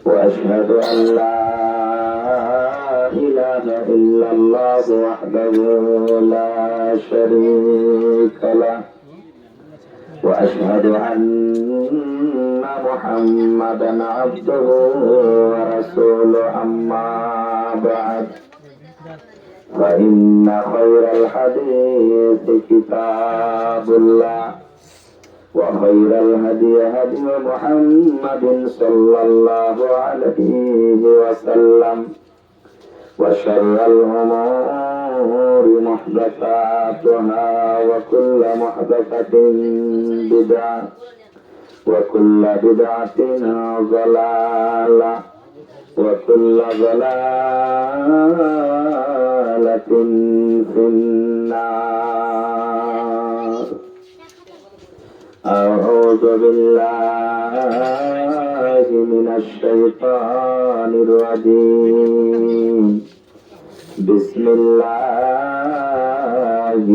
وأشهد أن لا إله إلا الله وحده لا شريك له وأشهد أن محمدا عبده ورسوله أما بعد فإن خير الحديث كتاب الله وخير الهدي هدي محمد صلى الله عليه وسلم وشر الأمور محدثاتها وكل محدثة بدعة وكل بدعة ضلالة وكل ضلالة في النار. أعوذ بالله من الشيطان الرجيم. بسم الله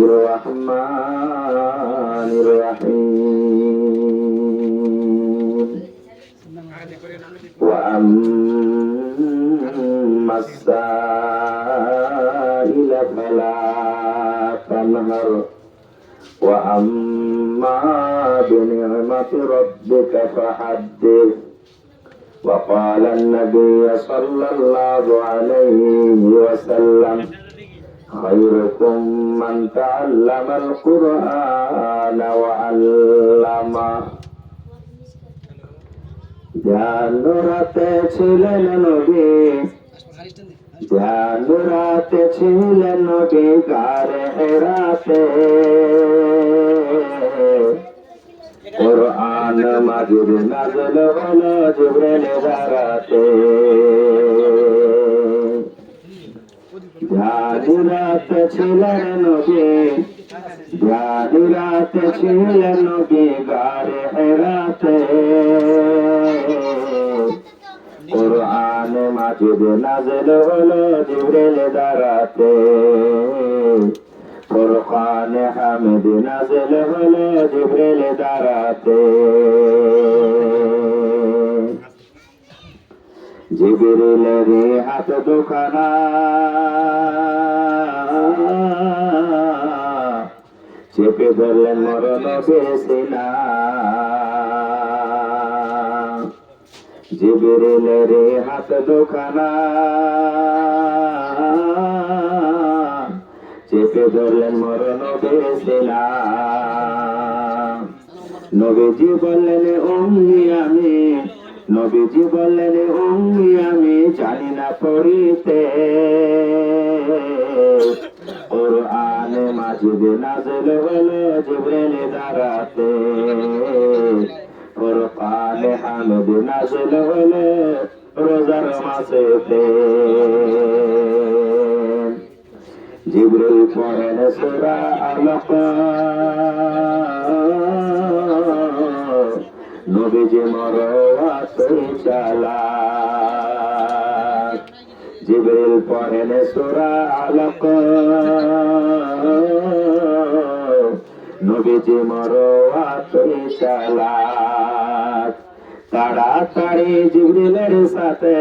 الرحمن الرحيم. وأما السائل فلا تنهر وأما بنعمة ربك فحدث. وقال النبي صلى الله عليه وسلم خيركم من تعلم القرآن وعلمه. জানুরাতে ছিলেন নবী জানুরাতে ছিলেন নবী গারে হেরাতে কুরআন মাজিদ নাযিল হলো জিবরিল দ্বারাতে। জানুরাতে ছিলেন নবী জানুরাতে ছিলেন নবী গারে হেরাতে কুরআন মাজিদ নাযিল হলো জিবরিল দ্বারাতে। ফুরকান হামিদ নাযিল হলো জিবরিল দ্বারাতে। জিবরিলের হাত দুখানা চেপে ধরলেন মোর নবীর সিনা। জিবরিলের হাত দুখানা চেপে ধরলেন মোর নবীর সিনা। নবীজি বললেন উম্মি আমি নবীজি বললেন উম্মি আমি জানি না পড়িতে। কুরআন মাজিদ নাযিল হলো জিবরিল দ্বারাতে। ফুরকান হামিদ নাযিল হলো রোজার মাসেতে। জিবরিল পড়েন সূরা আলাক নবীজি মরওয়াতে চালাক। জিবরিল পড়েন সূরা আলাক নবীজি মরওয়াতে চালাক। তাড়াতাড়ি জিবরিলের সাথে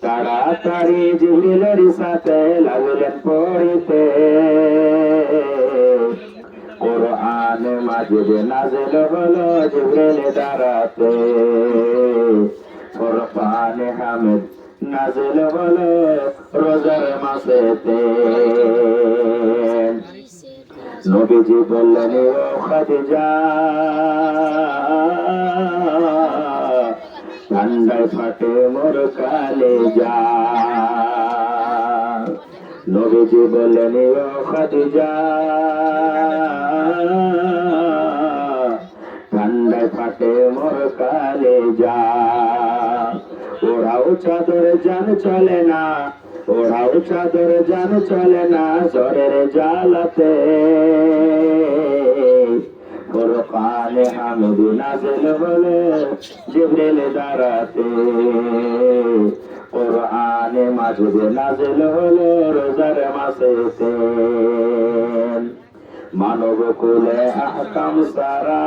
তাড়াতাড়ি জিবরিলের সাথে লাগলেন পড়িতে। কুরআন মাজিদ নাযিল হলো জিবরিল দ্বারাতে। ফুরকান হামিদ নাযিল হলো রোজার মাসেতে। নবীজি বললেন ও খাদিজা ঠান্ডায় ফাটে মোর কালেজা। নবীজি বললেন ও খাদিজা ঠান্ডায় ফাটে মোর কালেজা। ওরাও চাদর জান চলে না ওরাও চাদর জান চলে না জ্বরের জ্বালাতে। ফুরকান হামিদ নাযিল হলো জিবরিল দ্বারাতে। কুরআন মাজিদ নাযিল হলো রোজার মাসেতে। মানব কুলে আহকাম সারা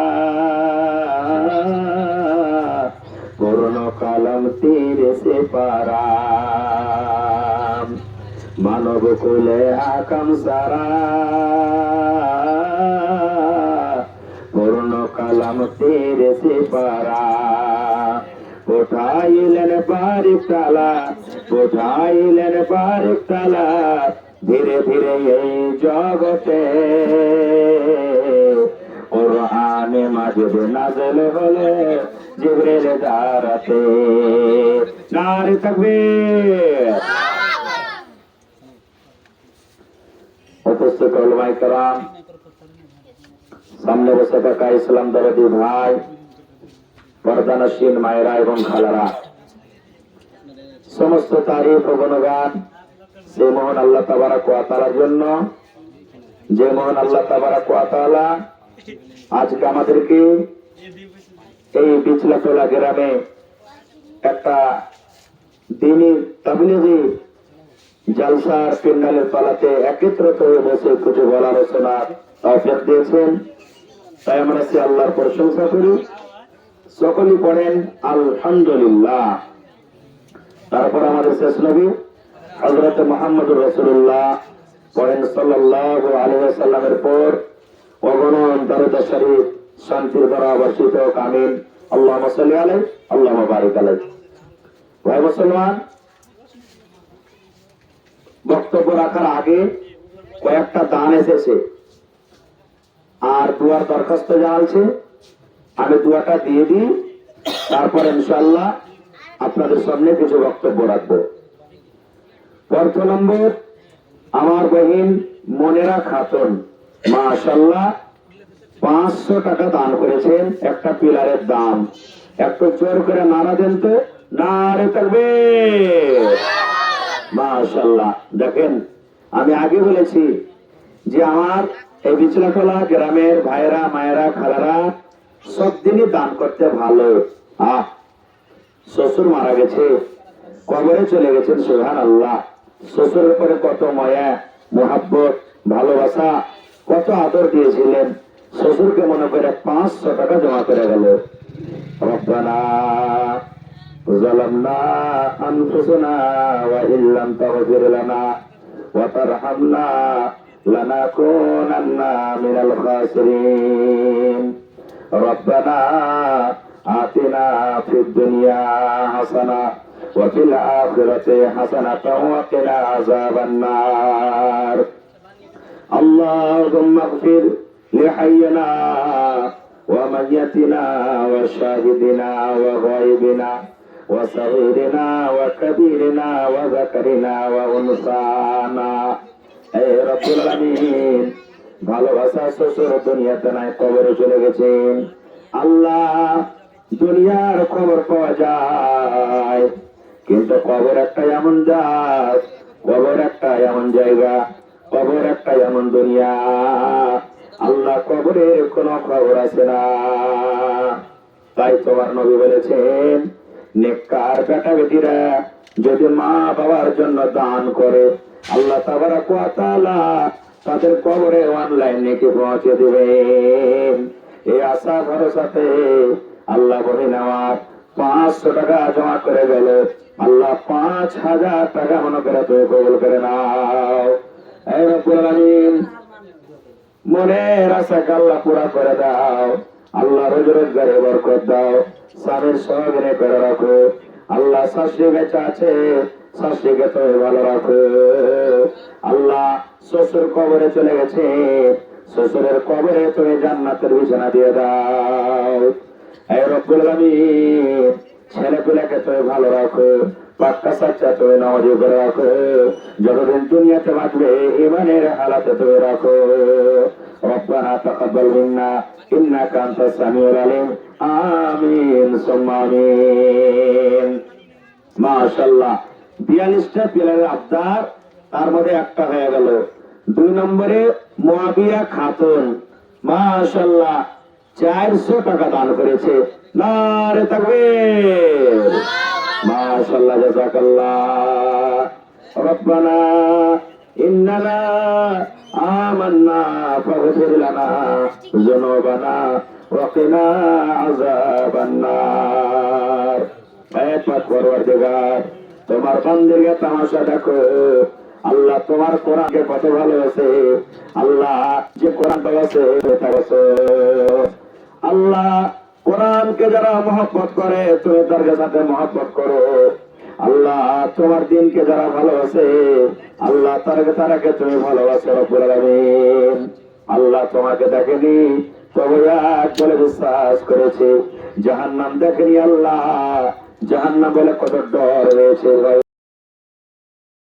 পূর্ণ কালাম তীরে সে পারা মানব কুলে আকাম সারা পূর্ণ কালাম তীরে সে পারা উঠাইলেন বারিক তালা উঠাইলেন বারিক তালা ধীরে ধীরে এই জগতে কুরআনে মাজিদ নাযিল হলে জিবরিল দারাতে নারে তাকবীর। উপস্থিত উলামায়ে কেরাম, সামনে বসে থাকা ইসলাম দরদি ভাই, পর্দানশীল মায়েরা এবং খালারা, সমস্ত তারিফ ও গুণগান সে মহান আল্লাহ তাবারক ওয়া তাআলার জন্য, যে মহান আল্লাহ তাবারক ওয়া তাআলা আজকে আমাদেরকে এই বিচলাটোলা গ্রামে একটা দ্বীনি তাবলীগী জালসার প্যান্ডেলের তলাতে একত্রিত হয়ে বসে কিছু বলার শোনার তৌফিক দিয়েছেন, তাই আমরা সে আল্লাহর প্রশংসা করি। সকলেই পড়েন আলহামদুলিল্লাহ। তারপর আমাদের শেষ নবী হযরত মুহাম্মদুর রাসূলুল্লাহ পড়েন সাল্লাল্লাহু আলাইহি ওয়াসাল্লামের পর অগণন দরুদ শরীফ শান্তির দ্বারা বর্ষিত কামিল আল্লাহুম্মা সাল্লি আলাইহি আল্লাহুম্মা বারিক আলাইহি। ভাই মুসলমান, বক্তব্য রাখার আগে কয়েকটা দান এসেছে আর দুয়ার দরখাস্ত জানালছে, আমি দুয়াটা দিয়ে দিই, তারপর ইনশাআল্লাহ আপনাদের সামনে কিছু বক্তব্য রাখবো। প্রথম নম্বর আমার বহিন মনেরা খাতুন, মাশাআল্লাহ 500 টাকা দান করেছেন একটা পিলারের দাম। একটু জোর করে নারা দেন তো, নারে তাকবীর। মাশাআল্লাহ। দেখেন, আমি আগে বলেছি যে আমার এই বিচলাটোলা গ্রামের ভাইরা মায়েরা খালারা সব দিনই দান করতে ভালো। শ্বশুর মারা গেছে, কবরে চলে গেছেন, সুবহানাল্লাহ। শ্বশুরের পরে কত মায়া মোহাব্বত ভালোবাসা কত আদর দিয়েছিলেন, শ্বশুরকে মনে করে 500 টাকা জমা করে গেল। রব্বানা যালামনা আনফুসানা ওয়া ইল্লাম তাগফির লানা ওয়া তারহামনা লানাকুনান্না মিনাল খাসিরিন। রব্বানা আতিনা ফিদ দুনিয়া হাসানা ওয়া ফিল আখিরাতি হাসানাতাও ওয়া কিনা আযাবান নার। আল্লাহুম্মা ইগফির লিহাইয়িনা ওয়া মাইয়িতিনা ওয়া শাহিদিনা ওয়া গায়বিনা ওয়া সাগীরিনা ওয়া কাবীরিনা ওয়া যাকারিনা ওয়া উনসানা। হে রব্বুল আলামিন, ভালোবাসা শ্বশুর দুনিয়াতে নাই, কবরে চলে গেছেন। আল্লাহ, দুনিয়ার খবর পাওয়া যায়, কিন্তু কবর একটা এমন জাত, কবর একটা এমন জায়গা, কবর একটা এমন দুনিয়া। আল্লাহ, কবরের কোন খবর আছে না। তাই তোমার নবী বলেছেন, নেককার বেটা বেটিরা যদি মা বাবার জন্য দান করে, আল্লাহ তাবারক ওয়া তাআলা তাদের কবরে অনলাইন নেকি পৌঁছে দিবেন। এই আশা ভরসাতে আল্লাহ বলেন, আমার 500 টাকা জমা করে গেল, আল্লাহ 5000 টাকা মনে করে তুমি কবুল করে নাও। হে রব্বুল আলামিন, মনের আশাকে আল্লাহ পুরা করে দাও। আল্লাহ রোজ রোজগারে বরকত দাও, স্বামীর সহযোগিতা করে রাখো। আল্লাহ শাশুড়ি বেঁচে আছে, শাশুড়িকে তুমি ভালো রাখো। আল্লাহ, শ্বশুর কবরে চলে গেছে, শ্বশুরের কবরে তুমি জান্নাতের বিছানা দিয়ে দাও। হে রব্বুল আলামিন, ছেলে পেলেকে তুমি ভালো রাখো, পাক্কা সাচ্চা তুমি নামাজি করে রাখো, যতদিন দুনিয়াতে বাঁচবে ইমানের হালাতে তুমি রাখো। রব্বানা তাকাব্বাল মিন্না ইন্নাকা আনতাস সামিউল আলিম। আমিন সুম্মা আমিন। মাশাআল্লাহ, 42টা পিলারের আবদার, তার মধ্যে একটা হয়ে গেল। 2 নম্বরে মুআবিয়া খাতুন, মাশাআল্লাহ 400 টাকা দান করেছে। নারে তাকবীর। মাশাআল্লাহ, জাযাকাল্লাহ। রব্বানা ইন্নানা আমান্না ফাগফির লানা যুনুবানা ওয়া কিনা আযাবান নার। পাক পরওয়ারদিগার, তোমার বান্দিকে তামাশা দেখো। আল্লাহ তোমার কোরআনকে কত ভালোবাসে, আল্লাহ যে কোরআন ভালোবাসে আল্লাহ কোরআনকে যারা মহব্বত করে তুমি তার সাথে মহব্বত করো। আল্লাহ তোমার দিনকে যারা ভালোবাসে আল্লাহ তারাকে তুমি ভালোবাসো রব্বুল আলামিন। আল্লাহ তোমাকে দেখেনি তবে এক বলে বিশ্বাস করেছে, জাহান্নাম দেখেনি আল্লাহ জাহান্নাম বলে কত ডর রয়েছে।